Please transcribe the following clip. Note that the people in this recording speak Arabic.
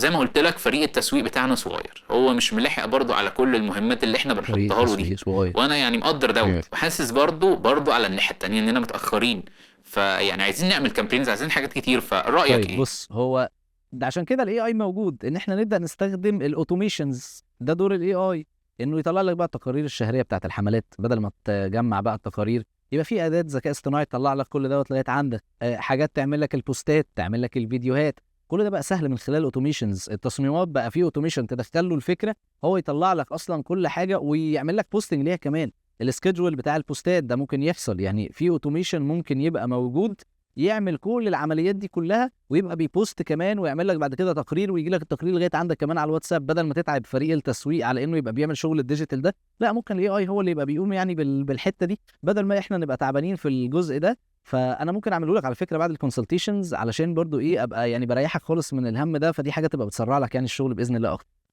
زي ما قلت لك فريق التسويق بتاعنا صغير، هو مش ملاحق برضو على كل المهمات اللي احنا فريق بنحطها له دي. تسويق صغير. وانا يعني مقدر دوت، وحاسس برضو على الناحيه التانيه اننا متاخرين. فيعني عايزين نعمل كامبينز، عايزين حاجات كتير، فرأيك طيب ايه؟ بص، هو ده عشان كده الاي اي موجود، ان احنا نبدا نستخدم الاوتوميشنز. ده دور الاي اي، انه يطلع لك بقى التقارير الشهريه بتاعت الحملات، بدل ما تجمع بقى التقارير يبقى في اداه ذكاء اصطناعي تطلع لك كل دوت لغايه عندك. حاجات تعمل لك البوستات، تعمل لك الفيديوهات. كل ده بقى سهل من خلال الاوتوميشنز. التصميمات بقى فيه اوتوميشن، تدخل له الفكره هو يطلع لك اصلا كل حاجه، ويعمل لك بوستنج ليها كمان. السكيدجول بتاع البوستات ده ممكن يحصل، يعني في اوتوميشن ممكن يبقى موجود يعمل كل العمليات دي كلها، ويبقى بيبوست كمان، ويعمل لك بعد كده تقرير، ويجي لك التقرير لغايه عندك كمان على الواتساب. بدل ما تتعب فريق التسويق على انه يبقى بيعمل شغل الديجيتال ده، لا، ممكن الاي اي هو اللي يبقى بيقوم يعني بالحته دي، بدل ما احنا نبقى تعبانين في الجزء ده. فانا ممكن اعمله لك على فكره بعد الكونسلتيشنز، علشان برضو ايه ابقى يعني بريحك خالص من الهم ده، فدي حاجه تبقى بتسرع لك يعني الشغل باذن الله اكتر.